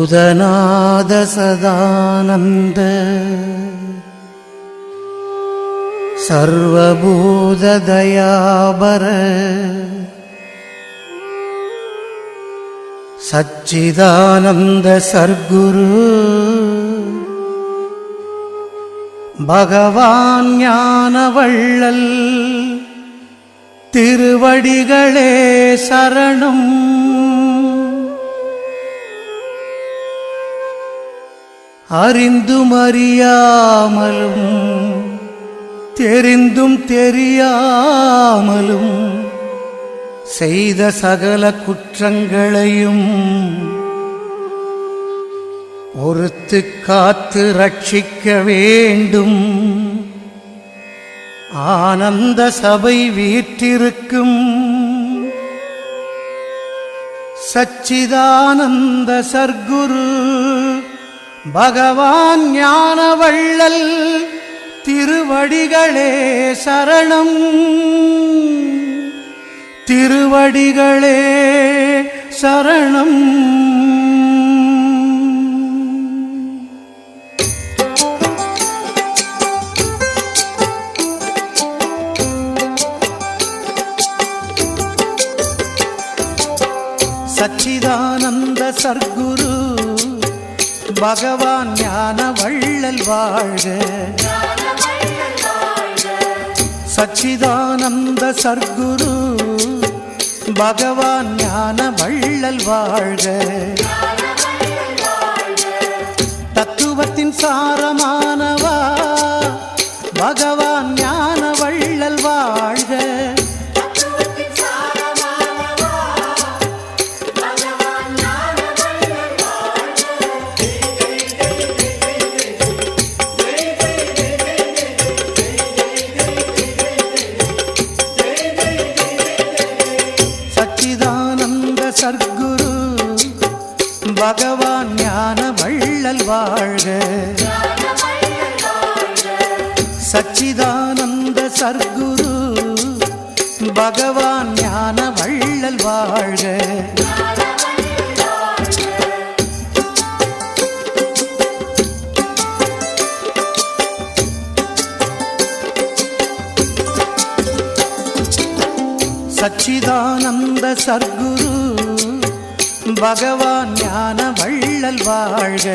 பூதநாத சதானந்த சர்வபூத தயாபர சச்சிதானந்த சர்க்குரு பகவான் ஞானவள்ளல் திருவடிகளே சரணம். அறிந்தும் அறியாமலும் தெரிந்தும் தெரியாமலும் செய்த சகல குற்றங்களையும் ஒருத்து காத்து ரட்சிக்க வேண்டும். ஆனந்த சபை வீற்றிருக்கும் சச்சிதானந்த சர்க்குரு பகவான் ஞானவள்ளல் திருவடிகளே சரணம். திருவடிகளே சரணம். சச்சிதானந்த சர்க்குரு பகவான் ஞானவள்ளல் வாழ்க. சச்சிதானந்த சர்க்குரு பகவான் ஞானவள்ளல் வாழ்க. தத்துவத்தின் சாரமானவா பகவான் ஞானவள்ளல் வாழ்க. சர்க்குரு பகவான் ஞானவள்ளல் வாழ்க. சச்சிதானந்த சர்க்குரு பகவான் ஞானவள்ளல் வாழ்க. சச்சிதானந்த சர்க்குரு பகவான் ஞானவள்ளல் வாழ்க.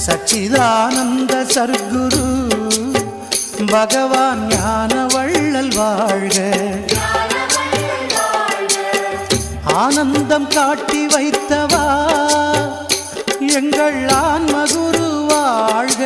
சச்சிதானந்த சர்க்குரு பகவான் ஞானவள்ளல் வாழ்க. ஆனந்தம் காட்டி வைத்தவா எங்கள் ஆன்மகுரு வாழ்க.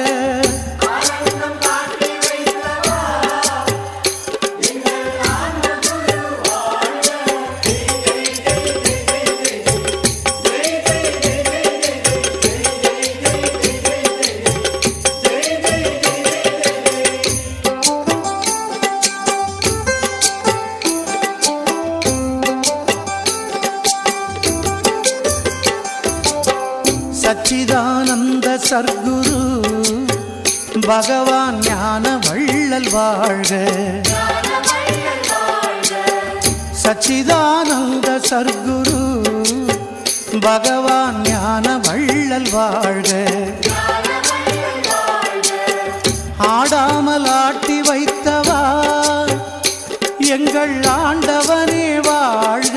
சச்சிதானந்த சர்க்குரு பகவான் ஞானவள்ளல் வாழ்க. சச்சிதானந்த சர்க்குரு பகவான் ஞானவள்ளல் வாழ்க. ஆடாமல் ஆட்டி வைத்தவா எங்கள் ஆண்டவனே வாழ்க.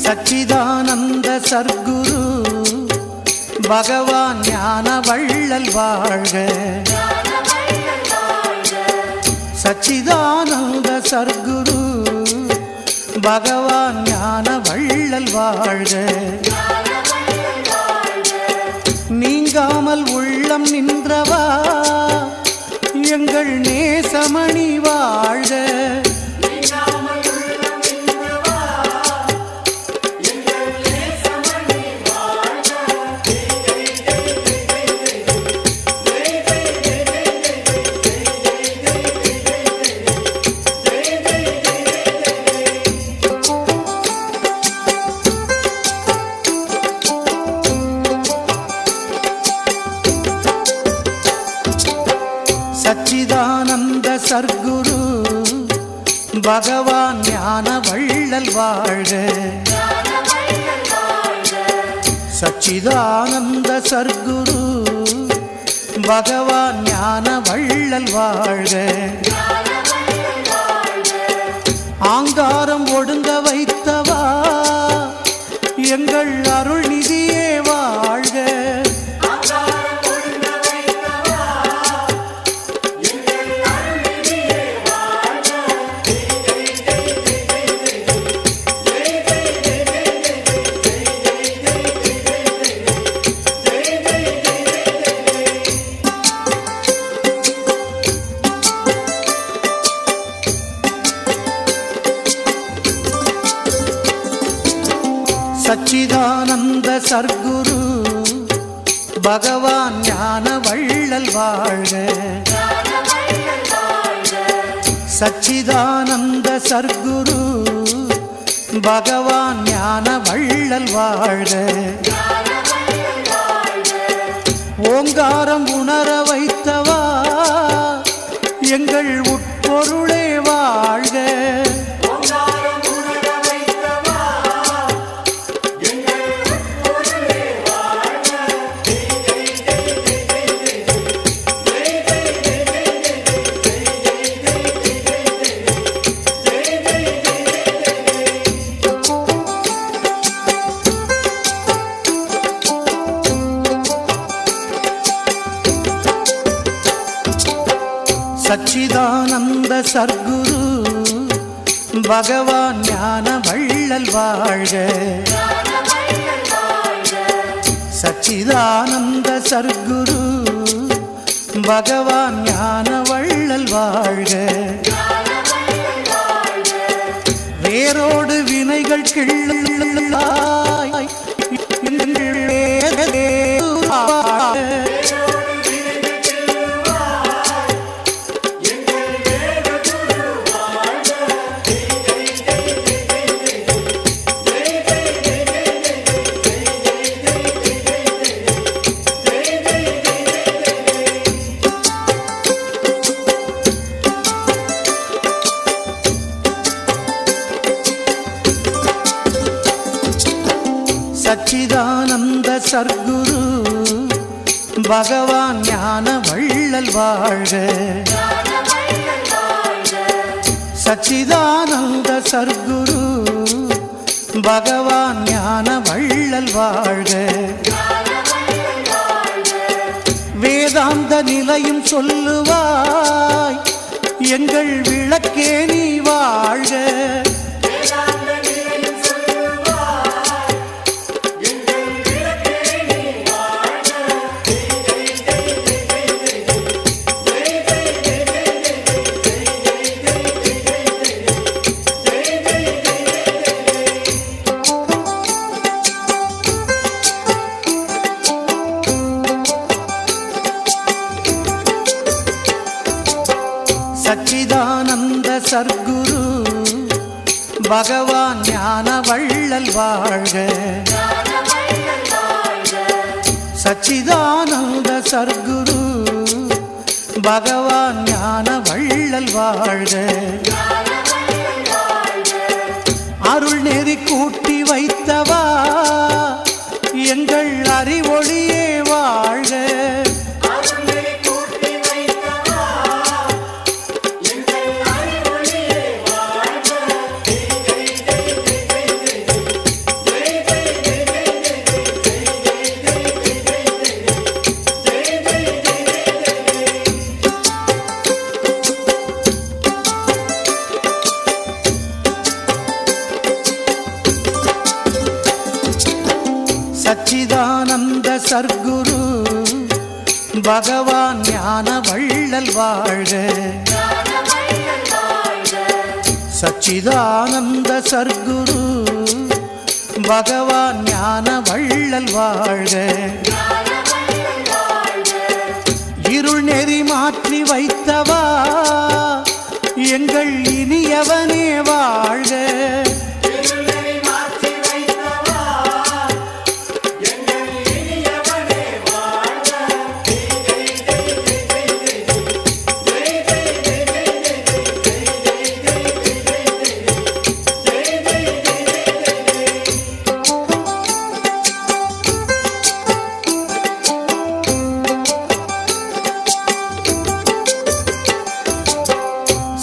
சச்சிதானந்த சர்க்குரு பகவான் ஞானவள்ளல் வாழ்க. சச்சிதானந்த சர்க்குரு பகவான் ஞானவள்ளல் வாழ்க. நீங்காமல் உள்ளம் நின்றவா எங்கள் நேசமணி வாழ்க. சச்சிதானந்த சர்க்குரு பகவான் ஞான வள்ளல் வாழ்க. சச்சிதானந்த சர்க்குரு பகவான் ஞான வள்ளல் வாழ்க. ஆங்காரம் ஒடுங்க வைத்தவா எங்கள் அருள் நிதியே வாழ்க. சச்சிதானந்த சர்க்குரு பகவான் ஞான வள்ளல் வாழ்க. சச்சிதானந்த சர்க்குரு பகவான் ஞான வள்ளல் வாழ்க. ஓங்காரம் உணர வைத்தவா எங்கள் உட்பொருளே வாழ்க. சச்சிதானந்த சர்க்குரு பகவான் ஞான வள்ளல் வாழ்க. சச்சிதானந்த சர்க்குரு பகவான் ஞான வள்ளல் வாழ்க. வேரோடு வினைகள் கிள்ளாய் சச்சிதானந்த சர்க்குரு பகவான் ஞான வள்ளல் வாழ்க. சச்சிதானந்த சர்க்குரு பகவான் ஞான வள்ளல் வாழ்க. வேதாந்த நிலையும் சொல்லுவாய் எங்கள் விளக்கே நீ வாழ்க. சச்சிதானந்த சர்க்குரு பகவான் ஞான வள்ளல் வாழ்க. சச்சிதானந்த சர்க்குரு பகவான் ஞான வள்ளல் வாழ்க. அருள் நெறி கூட்டி வைத்தவா எங்கள் அறிவொளியே வாழ்க. சச்சிதானந்த சர்க்குரு பகவான் ஞான வள்ளல் வாழ்க. சச்சிதானந்த சர்க்குரு பகவான் ஞான வள்ளல் வாழ்க. இருள் நெறி மாற்றி வைத்தவா எங்கள் இனியவனே வாழ்க.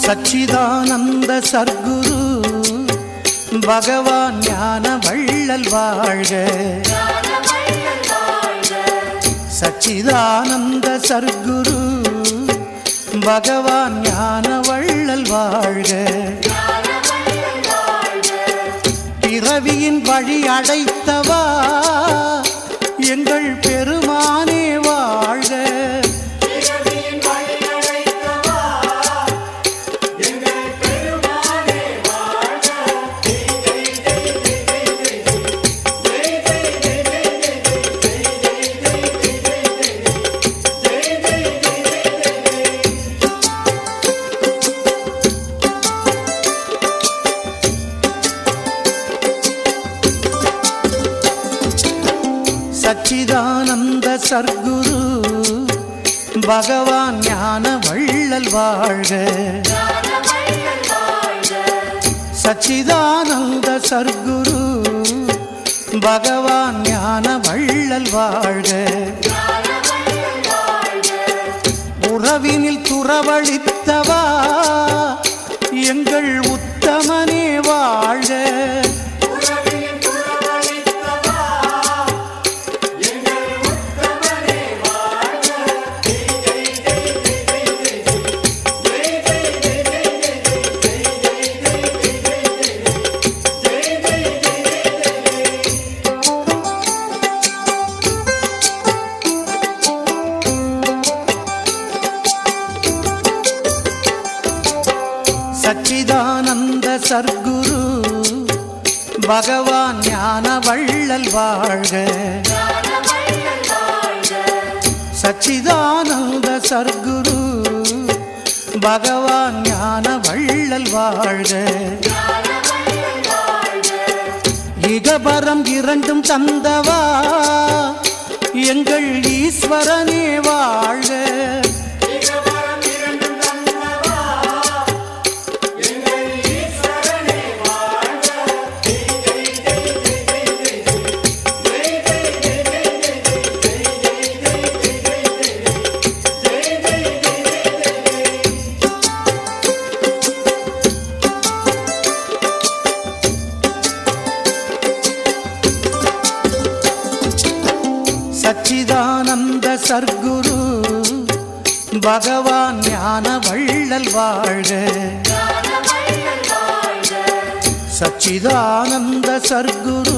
சச்சிதானந்த சர்க்குரு பகவான் ஞான வள்ளல் வாழ்க. சச்சிதானந்த சர்க்குரு பகவான் ஞான வள்ளல் வாழ்க. பிறவியின் வழி அடைத்தவா எங்கள் பெருமானே வாழ்க. சச்சிதானந்த சர்க்குரு பகவான் ஞான வள்ளல் வாழ்க. சச்சிதானந்த சர்க்குரு பகவான் ஞான வள்ளல் வாழ்க. உறவினில் துறவளித்தவா எங்கள் உத்தமனே வாழ்க. சச்சிதானந்த சர்க்குரு பகவான் ஞான வள்ளல் வாழ்க. சச்சிதானந்த சர்க்குரு பகவான் ஞான வள்ளல் வாழ்க. இகபரம் இரண்டும் தந்தவா எங்கள் ஈஸ்வரனே வாழ்க. சச்சிதானந்த சர்க்குரு பகவான் ஞான வள்ளல் வாழ்க. சச்சிதானந்த சர்க்குரு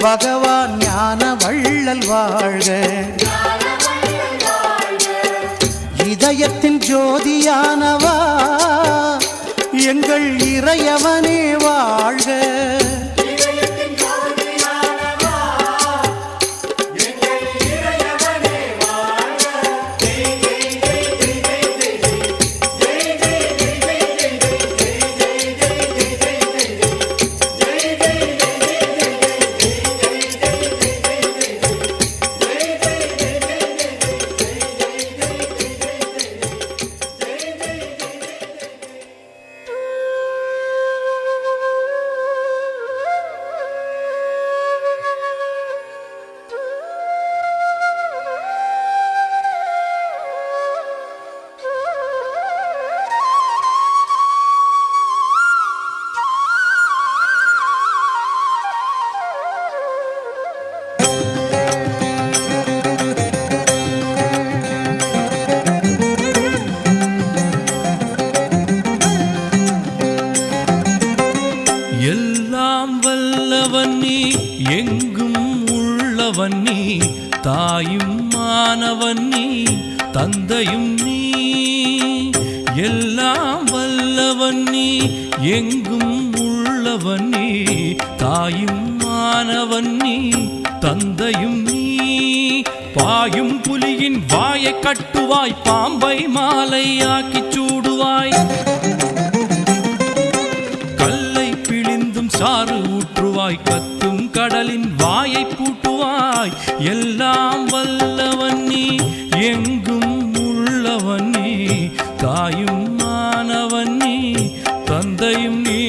பகவான் ஞான வள்ளல் வாழ்க. இதயத்தின் ஜோதியானவா எங்கள் இறையவனே வாழ்க. தாயும் மானவன் நீ தந்தையும் நீ எல்லாம் வல்லவன் நீ எங்கும் உள்ளவன் நீ தாயும் மானவன் நீ தந்தையும் நீ பாயும் புலியின் வாயை கட்டுவாய் பாம்பை மாலையாக்கி சூடுவாய் கல்லை பிழிந்தும் சாறு ஊற்றுவாய் கத்தும் கடலின் வாயை பூட்டுவாய் எல்லாம் வல்லவன் நீ எங்கும் உள்ளவன் நீ தாயும் மானவன் நீ தந்தையும் நீ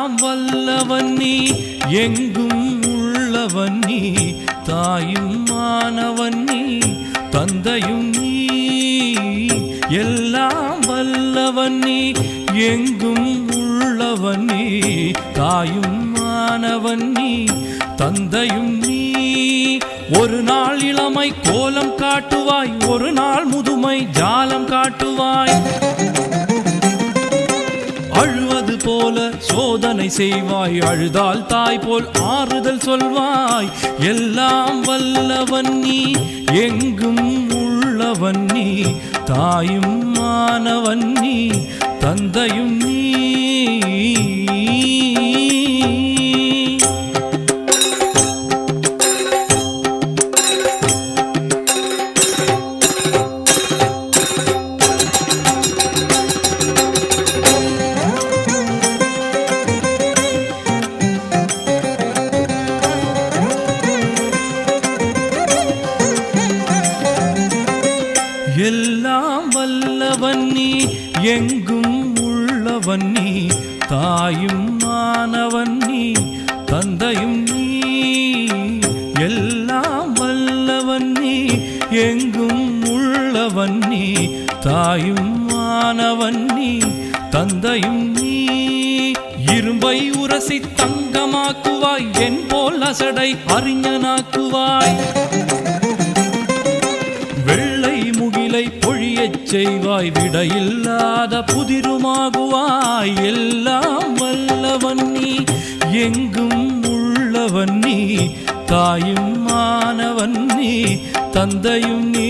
எல்லாம் வல்லவன் நீ எங்கும் உள்ளவன் நீ தாயும் மானவன் நீ தந்தையும் நீ எல்லாம் வல்லவன் நீ எங்கும் உள்ளவன் நீ தாயும் மானவன் நீ தந்தையும் நீ ஒரு நாள் இளமை கோலம் காட்டுவாய் ஒரு நாள் முதுமை ஜாலம் காட்டுவாய் அழுவது போல சோதனை செய்வாய் அழுதால் தாய் போல் ஆறுதல் சொல்வாய் எல்லாம் வல்லவன் நீ எங்கும் உள்ளவன் நீ தாயும் மானவன் நீ தந்தையும் நீ எல்லாம் வல்லவன் நீ எங்கும் உள்ளவன் நீ தாயும் மானவன் நீ தந்தையும் நீ எல்லாம் வல்லவன் நீ எங்கும் உள்ளவன் நீ தாயும் மானவன் நீ தந்தையும் நீ இரும்பை உரசி தங்கமாக்குவாய் என் போல் அசடை அறிஞனாக்குவாய் வெள்ளை முகிலை பொழியச் செய்வாய் விடையில்லாத புதிருமாகுவாய் எல்லாம் வல்லவன் நீ எங்கும் உள்ளவன் நீ தாயும் மானவன் நீ தந்தையும் நீ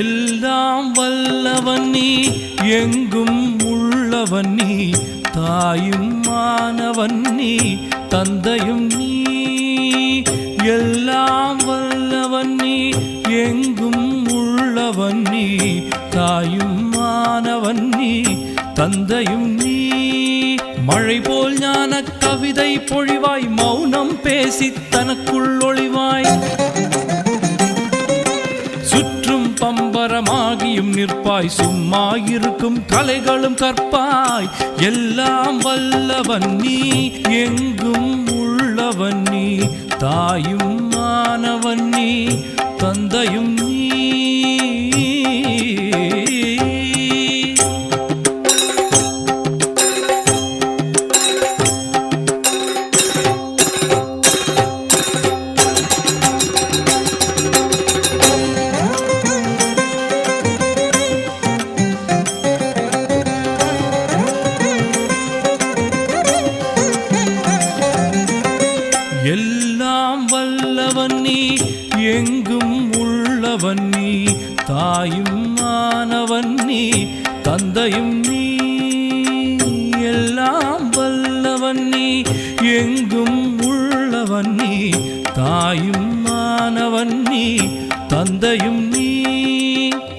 எல்லாம் வல்லவன் நீ எங்கும் உள்ளவன் நீ தாயும் மானவன் நீ தந்தையும் நீ எல்லாம் வல்லவன் நீ எங்கும் உள்ளவன் நீ தாயும் மானவன் நீ தந்தையும் நீ மழை போல் ஞான கவிதை பொழிவாய் மௌனம் பேசி தனக்குள் ஒளிவாய் சுற்றும் பம்பரமாகியும் நிற்பாய் சும்மா இருக்கும் கலைகளும் கற்பாய் எல்லாம் வல்லவன் நீ எங்கும் உள்ளவன் நீ தாயும் மானவன் நீ தந்தையும் நீ எல்லாம் வல்லவன் நீ எங்கும் உள்ளவன் நீ தாயும் மானவன் நீ தந்தையும் நீ எல்லாம் வல்லவன் நீ எங்கும் உள்ளவன் நீ தாயும் மானவன் நீ தந்தையும் நீ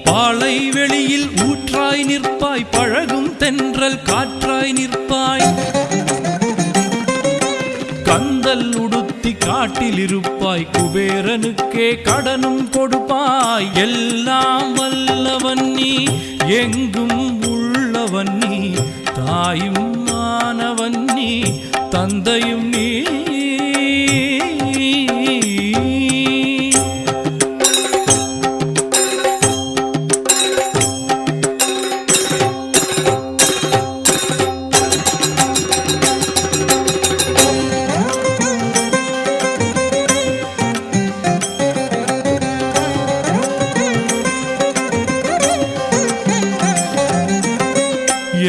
பாலை வெளியில் ஊற்றாய் நிற்பாய் பழகும் தென்றல் காற்றாய் நிற்பாய் கந்தல் உடுத்தி காட்டில் இருப்பாய் குபேரனுக்கே கடனும் கொடுப்பாய் எல்லாம் வல்லவன் நீ எங்கும் உள்ளவன் நீ தாயும் மானவன் நீ தந்தையும் நீ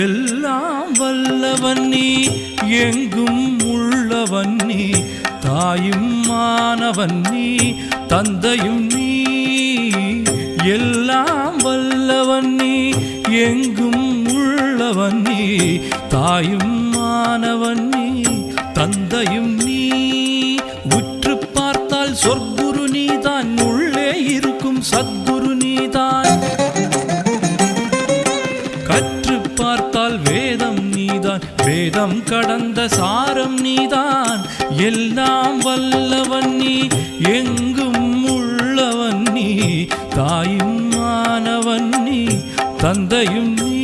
எல்லாம் வல்லவன் நீ எங்கும் உள்ளவன் நீ தாயும் மானவன் நீ தந்தையும் நீ எல்லாம் வல்லவன் நீ எங்கும் உள்ளவன் நீ தாயும் மானவன் நீ தந்தையும் நீ உற்று பார்த்தால் சொற்குரு நீதான், உள்ளே இருக்கும் சத்குரு நீதான். கற்று பார்த்தால் வேதம் நீதான், வேதம் கடந்த சாரம் நீதான். எல்லாம் வல்லவன் நீ, எங்கும் உள்ளவன் நீ, தாயும் மானவன் நீ, தந்தையும் நீ.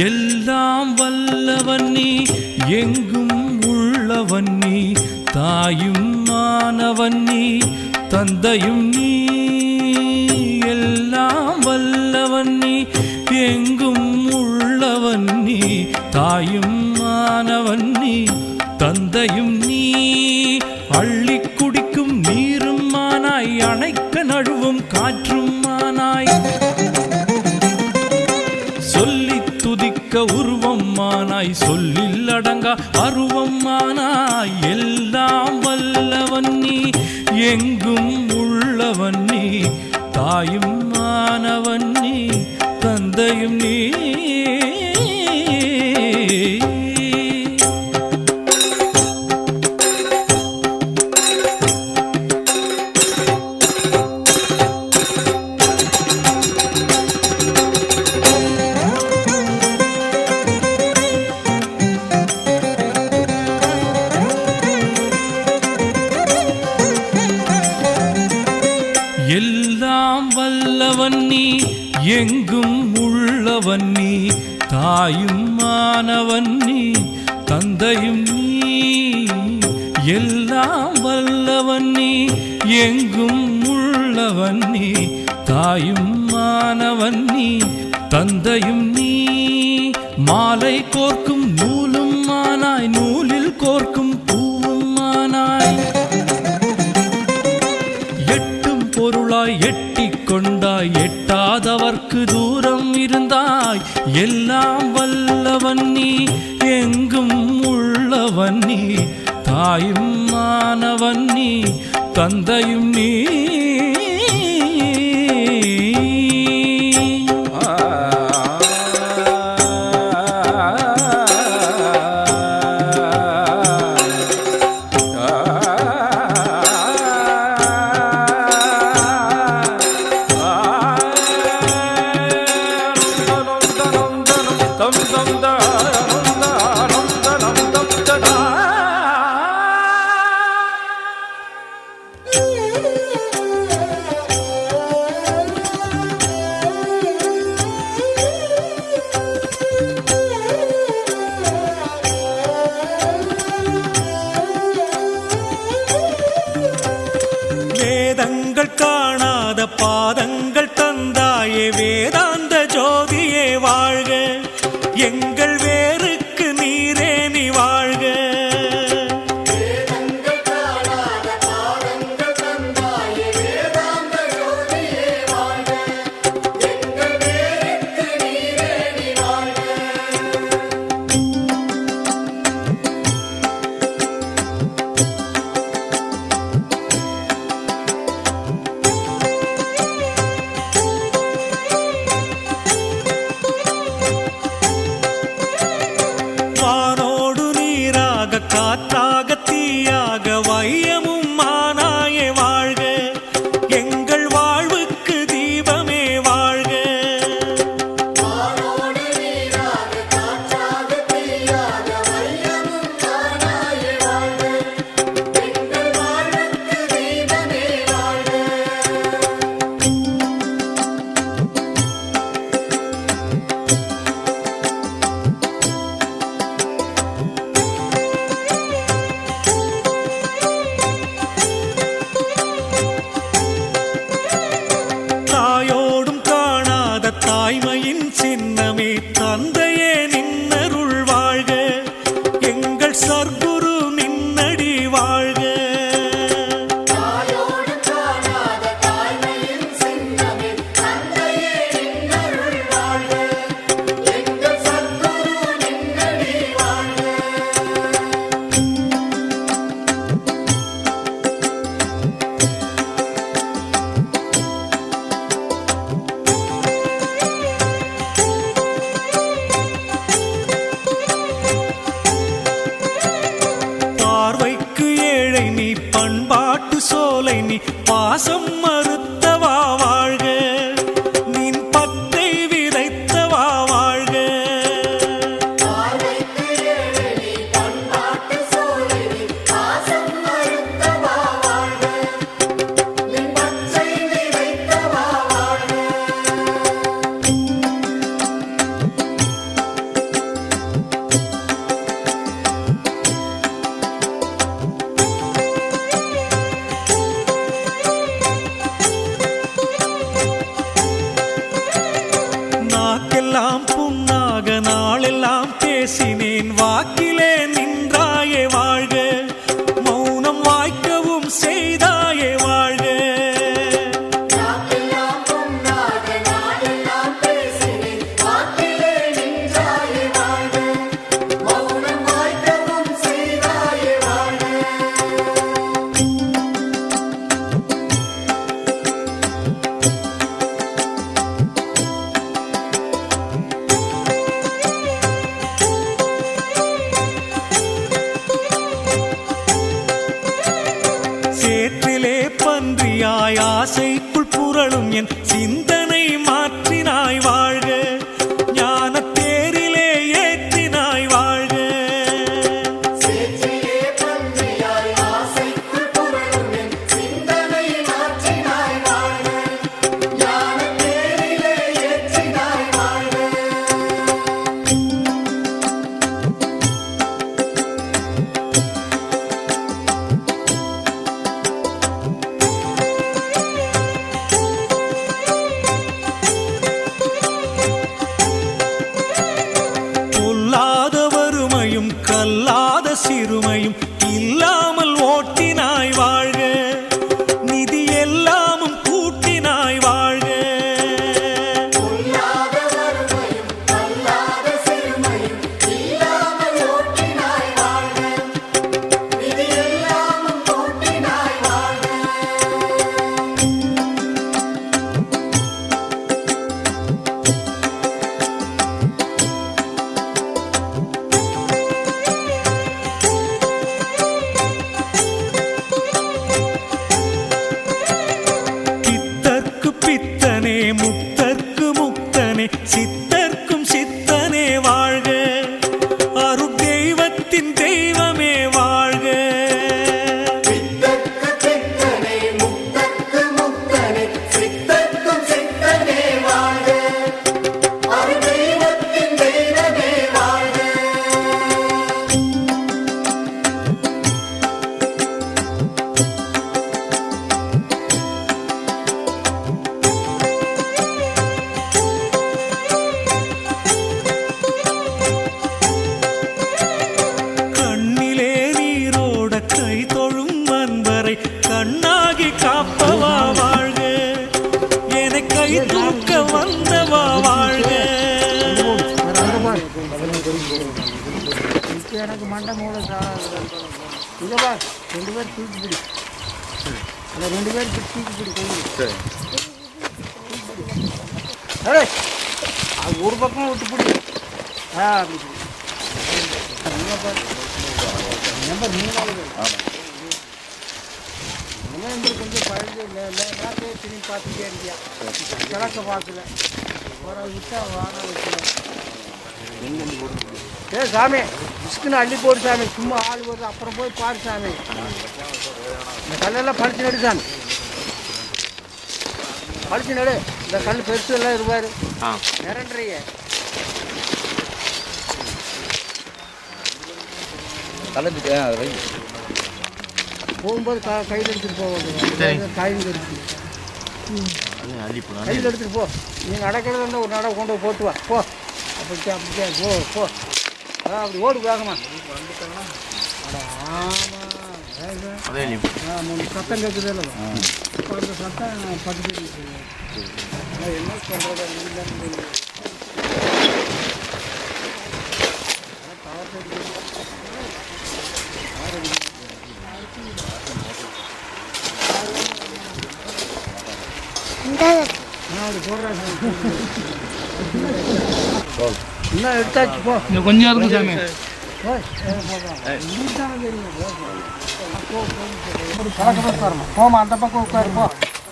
எல்லாம் வல்லவன் நீ, எங்கும் உள்ளவன் நீ, தாயும் மானவன் நீ, தந்தையும் நீ. எல்லாம் வல்லவன் நீ, எங்கும் உள்ளவன் நீ, தாயும் மானவன் நீ, தந்தையும் நீ. அள்ளி குடிக்கும் நீரும் மானாய், அணைக்க நழுவும் காற்றும் மானாய், சொல்லி துதிக்க உருவம் மானாய், சொல்லில் அடங்கா அருவம் மானாய். எல்லாம் வல்லவன் நீ, எங்கும் உள்ளவன் நீ, தாயும் மானவன் நீ, தந்தையும் நீ. எல்லாம் வல்லவன் நீ, எங்கும் உள்ளவன் நீ, தாயும் மானவன் நீ, தந்தையும் நீ. எல்லாம் வல்லவன் நீ, எங்கும் உள்ளவன் நீ, தாயும் மானவன் நீ, தந்தையும் நீ. மாலை கோர்க்கும் நூலும் மானாய், நூலில் கோர்க்கும் பூவும் மானாய், பொருளாய் எட்டிக் கொண்டாய், எட்டாதவர்க்கு தூரம் இருந்தாய். எல்லாம் வல்லவன் நீ, எங்கும் உள்ளவன் நீ, தாயும் மானவன் நீ, தந்தையும் நீ. வேதங்கள் காணாத பாதங்கள் தந்தாயே, வேதாந்த ஜோதியே வாழ்க. எங்கள் வேருக்கு நீரே நீ வாழ்க. வேதங்கள் காணாத பாதங்கள் தந்தாயே, வேதாந்த ஜோதியே வாழ்க. எங்கள் வேருக்கு நீரே நீ வாழ்க. வானோடு நீராக, காற்றாக, தீயாக, வையமும் மானாயே வாழ்க. எங்கள் வாழ்வுக்கு தீபமே வாழ்க. வானோடு நீராக, காற்றாக, தீயாக, வையமும் மானாயே வாழ்க. எங்கள் வாழ்வுக்கு தீபமே வாழ்க. தாயோடும் காணாத தாய்மையின் சின்னமே, தந்தையே நின்னருள் வாழ்க. எங்கள் சர்க்குரு நின்னடி வாழ்க. தாயோடு காணாத தாய்மையின் சின்னமே, தந்தையே நின்னருள் வாழ்க. வாக்கெல்லாம் புண்ணாக நாளெல்லாம் பேசினேன் வாக்கிலே நின்றாயே வாழ்க மௌனம் வாய்க்கவும் செய்தாயே வாழ்க நாளெல்லாம் பொன்னாக நாளெல்லாம் பேசினேன் வாக்கிலே நின்றாயே வாழ்க மௌனம் வாய்க்கவும் செய்தாயே வாழ்க சேற்றிலே பன்றியாய் ஆசைக்குள் புரளும் என் சிந்தனை மாற்றினாய் வாழ்க ஞானத் தேரிலே ஏற்றினாய் வாழ்க சேற்றிலே பன்றியாய் ஆசைக்குள் புரளும் என் சிந்தனை மாற்றினாய் வாழ்க ஞானத் தேரிலே ஏற்றினாய் வாழ்க பொல்லாத வறுமையும் கல்லாத சிறுமையும் இல்லாமல் ஓட்டினாய் வாழ்க நிதி எல்லாமும் கூட்டினாய் வாழ்க பொல்லாத வறுமையும் கல்லாத சிறுமையும் இல்லாமல் ஓட்டினாய் வாழ்க நிதி எல்லாமும் கூட்டினாய் வாழ்க பித்தர்க்கு பித்தனே முக்தர்க்கு முக்தனே சித்தர்க்கும் சித்தனே வாழ்க அருட்தெய்வத்தின் தெய்வமே வாழ்க சித்தர்க்கு சித்தனே முக்தர்க்கு முக்தனே சித்தர்க்கும் சித்தனே வாழ்க அருட்தெய்வத்தின் தெய்வமே வாழ்க கண்ணிலே நீரோட கை தொழும் அன்பரை கண்ணாகி காப்பவா வாழ்க என்னை கை தூக்க வந்தவா வாழ்க எனக்கு மண்டை மூட இதை பா 2 பேர் தூக்கி பிடி அந்த 2 பேர் தூக்கி பிடி கொண்டு ஏய் அது ஒரு பக்கம் விட்டு பிடி அப்படி பிடி. நம்பர் 3 கொஞ்சம் பழகு இல்லை எல்லாத்தையும் திரும்பி பார்த்துட்டே இருக்கியா கிழக்க பார்க்கல ஒரு விட்டா வாங்க வைக்கல ஏ சாமி விஸ்குன்னு அள்ளி போடு சாமி சும்மா ஆள் வருது அப்புறம் போய் பாரு சாமி இந்த கல்லெல்லாம் பழிச்சு நடு சாமி பழிச்சு நடு இந்த கல் பெருசு எல்லாம் இருப்பாரு நிரண்டறிய போகும்போது கையில் எடுத்துகிட்டு போக காய்கறி எடுத்துட்டு கையில் எடுத்துகிட்டு போ நீ நடக்கிறது வந்து ஒரு நடை கொண்டு போய் போட்டு வா போ அப்படிக்கா போ போ அப்படி ஓடு வேகமா ஆமாம் சத்தம் கேட்குது இல்லை அந்த சத்தம் பட்டு என்ன சொல்கிறது அப்படி போடுறேன் இன்னும் எடுத்தாச்சு போ கொஞ்சம் இருக்கு சாமி பழக்கம் உட்காரணும் போமா அந்த பக்கம் உட்காரு போ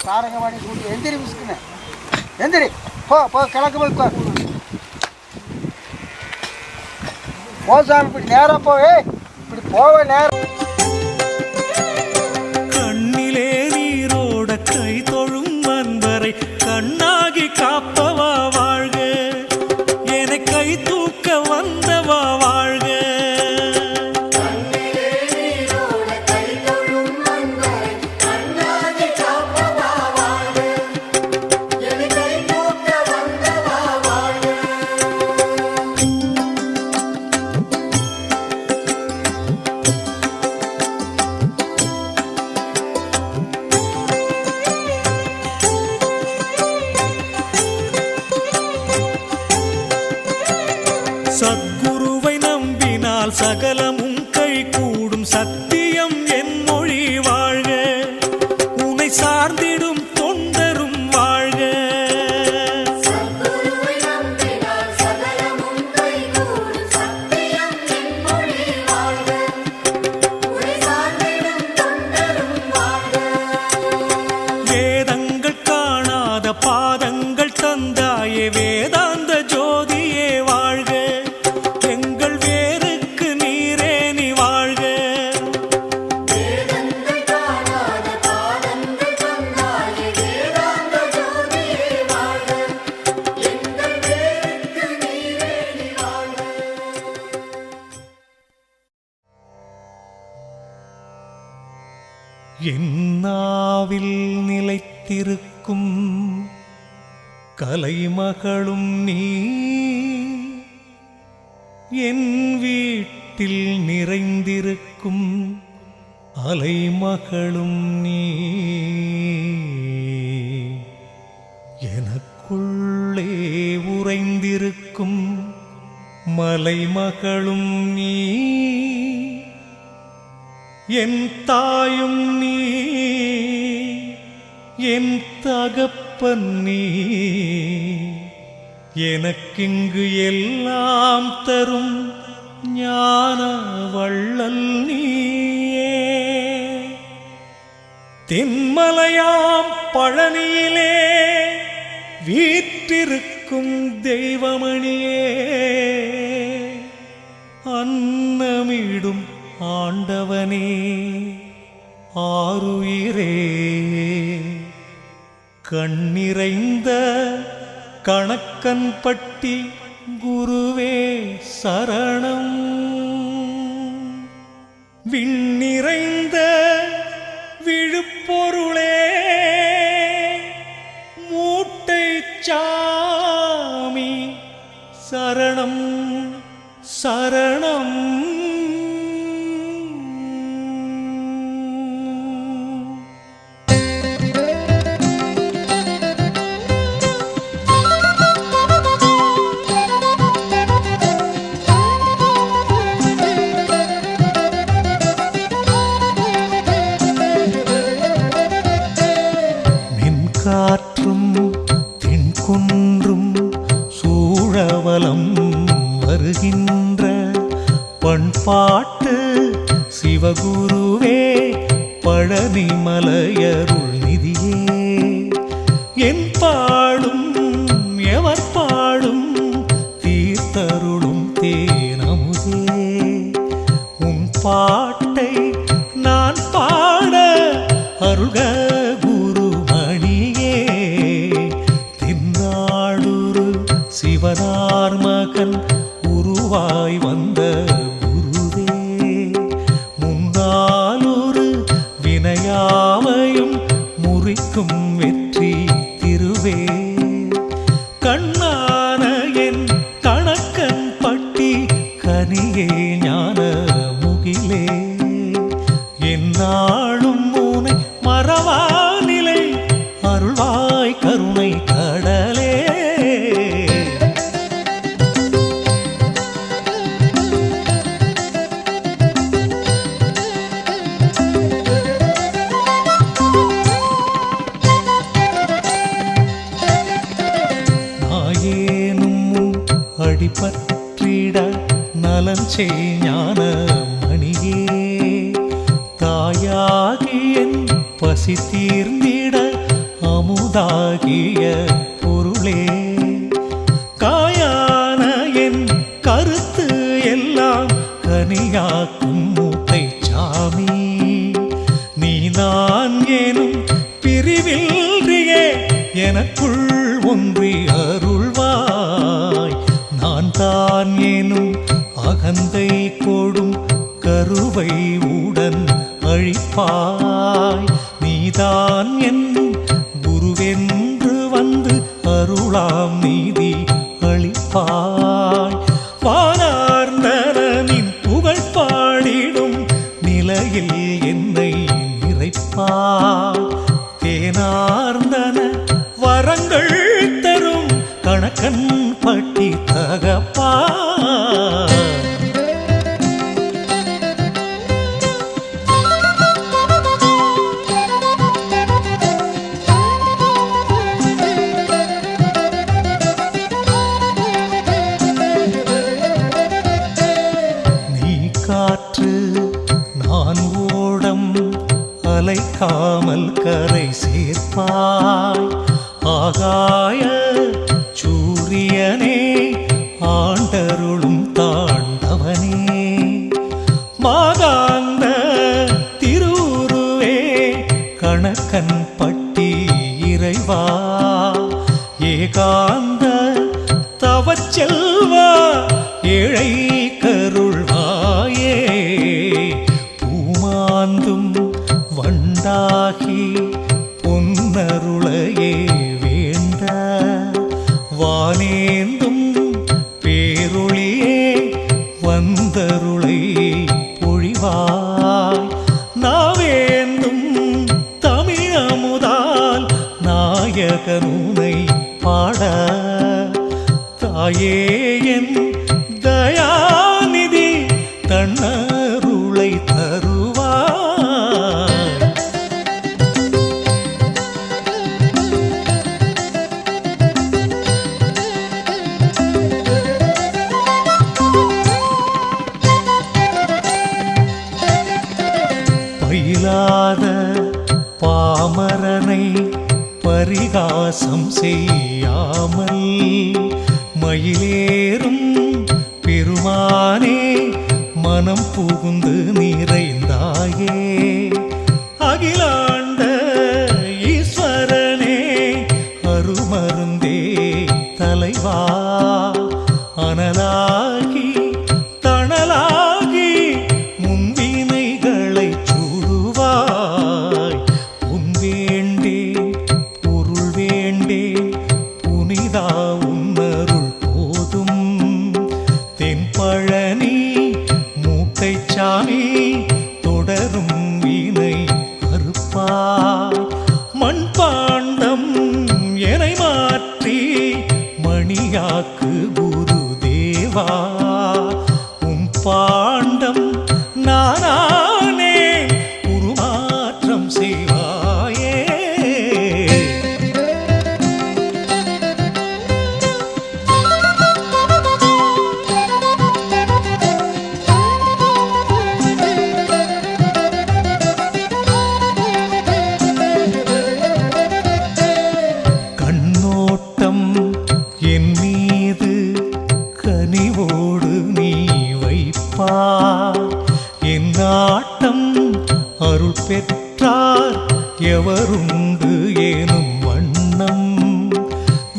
சாரங்கவாடி கூட்டி எந்திரி விசுக்குன்னு எந்திரி போ போ கிழக்கு போய் உட்காரு போ சாமி இப்படி நேராக போவே இப்படி போவே நேரம் கண்ணிலே நீரோட கை தொழும் அன்பரை கண்ணாகி காப்பவா வாழ்க என்னை கை தூக்க வந்தவா வாழ்க கண்ணிலே நீரோட கை தொழும் அன்பரை கண்ணாகி காப்பவா வாழ்க என்னை கை தூக்க வந்தவா வாழ்க சத்குருவை நம்பினால் சகலமும் கைகூடும் சத்தியம் என் மொழி வாழ்க உன்னை சார்ந்திடும் தொண்டரும் வாழ்க சத்குருவை நம்பினால் சகலமும் கைகூடும் சத்தியம் என் மொழி வாழ்க உன்னை சார்ந்திடும் தொண்டரும் வாழ்க வேதங்கள் காணாத பாதங்கள் தந்தாயே வேதாந்த ஜோதியே வாழ்க எங்கள் வேருக்கு நீரே நீ வாழ்க வேதங்கள் காணாத பாதங்கள் தந்தாயே வேதாந்த ஜோதியே வாழ்க எங்கள் வேருக்கு நீரே நீ வாழ்க என் நாவில் நிலைத்திருக்கும் கலைமகளும் நீ என் வீட்டில் நிறைந்திருக்கும் அலைமகளும் நீ எனக்குள்ளே உறைந்திருக்கும் மலைமகளும் நீ என் தாயும் நீ என் தகப்பன் நீ எனக்கிங்கு எல்லாம் தரும் ஞான வள்ளல் நீயே தென்மலையாம் பழனியிலே வீற்றிருக்கும் தெய்வமணியே அன்னமிடும் ஆண்டவனே ஆருயிரே கண்ணிறைந்த கணக்கன்பட்டி குருவே சரணம் விண்ணிறைந்த விழுப்பொருளே மூட்டை சாமி சரணம் சரணம் காற்றும் தென்குன்றும் சூழவலம் வருகின்ற பண்பாட்டு சிவகுருவே பழனி மலையருள் நிதியே என் பாடும் எவர் பாடும் தீர்த்தருளும் தேனமுதே உன் பாட்டை நான் பாட அருள்க சிவனார் மகன் உருவாய் வந்த குருவே முன்னாலொரு வினையாவையும் முறிக்கும் வெற்றி திருவே கண்ணான என் கணக்கன் பட்டி கனியே ஞான முகிலே என்னாலும் மூனை மறவா நிலை அருள்வாய் கருணை கடலே பற்றிட நலன் ஞான மணியே தாயாகிய பசி தீர்ந்திட அமுதாகிய பொருளே காயான என் கருத்து எல்லாம் கனியாக்கும் மூட்டை சாமி நீ நான் எனும் பிரிவில்றியே எனக்குள் ஒன்றி அருள்வாய் நான் தான் எனும் அகந்தை கொடும் கருவை உடன் அழிப்பாய் நீதான் என் குருவென்று வந்து அருளாம் நீதி அளிப்பாய் வானார்ந்தனின் புகழ் பாடிடும் நிலையில் என்னை நிறைப்பாய் தேனார்ந்தன வரங்கள் தரும் கணக்கன் பட்டி தகப்பா அசைக்காமல் கரை சேர்ப்பாய். ஆகாய சூரியனே ஆண்டருளும் தாண்டவனே, மாதாந்த திருவுருவே கணக்கன் பட்டி இறைவா, ஏகாந்த தவச்செல்வா ஏழை கருள்வாயே, பூமாந்தும் வண்டாகி பொன்னருளையே வேண்ட, வானேந்தும் பேரொளியே வந்தருளை பொழிவாய். நாவேந்தும் தமிழமுதால் நாயகனுனை பாட, தாயே என் தயாநிதி தன்னருளை தருவாய். பயிலாத பாமரனை பரிகாசம் செய்யாமல், மயிலேறும் பெருமானே மனம் புகுந்து நிறைந்தாயே, அகிலாண்ட ஈஸ்வரனே அருமருந்தே தலைவா, அனலாகி தணலாகி முன்வினைகளை சூடுவாய். உன் வேண்டேன் பொருள் வேண்டேன் புனிதா உன்னருள் போதும், தென்பழனி மூட்டைச்சாமி தொடரும் வினை அறுப்பாய். மண் பாண்டம் எனை மாற்றி மணியாக்கு குரு தேவா, உன் பாண்டம் நானே உருமாற்றம் செய்வாயே. கண்ணோட்டம் என் மீது கனிவோடு நீ வைப்பார், என் நாட்டம் அருள் பெற்றார் எவருண்டு ஏனும் வண்ணம்,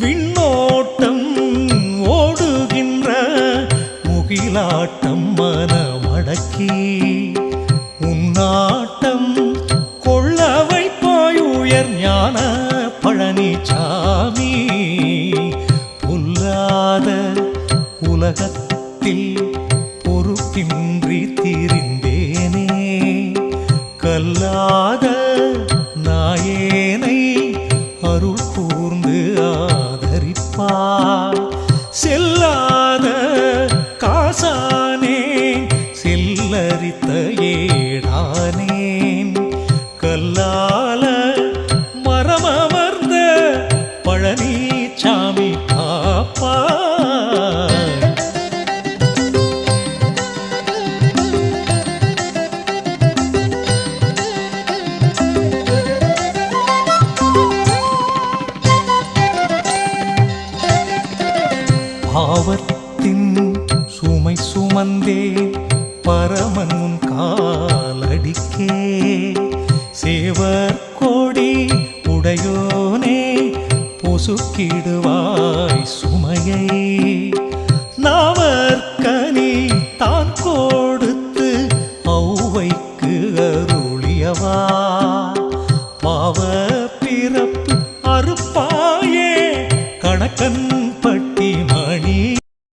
விண்ணோட்டம் ஓடுகின்ற முகிலாட்டம் மனமடக்கி, உன்னாட்டம் கொள்ள வைப்பாய் உயர் ஞான பழனிசாமி. பொல்லாத உலகத்தில் பொறுப்பின்றி திரிந்தேனே, கல்லாத நாயேனை அருள் கூர்ந்து ஆதரிப்பார். செல்லாத காசானேன் செல்லரித்த ஏடானேன், கல்லால மரமமர்ந்த பழனிசாமி காப்பாய். பாவத்தின் சுமை சுமந்தே பரமன் உன் காலடிக்கே, சேவர் கோடி உடையோனே பொசுக்கிடுவாய் சுமையை,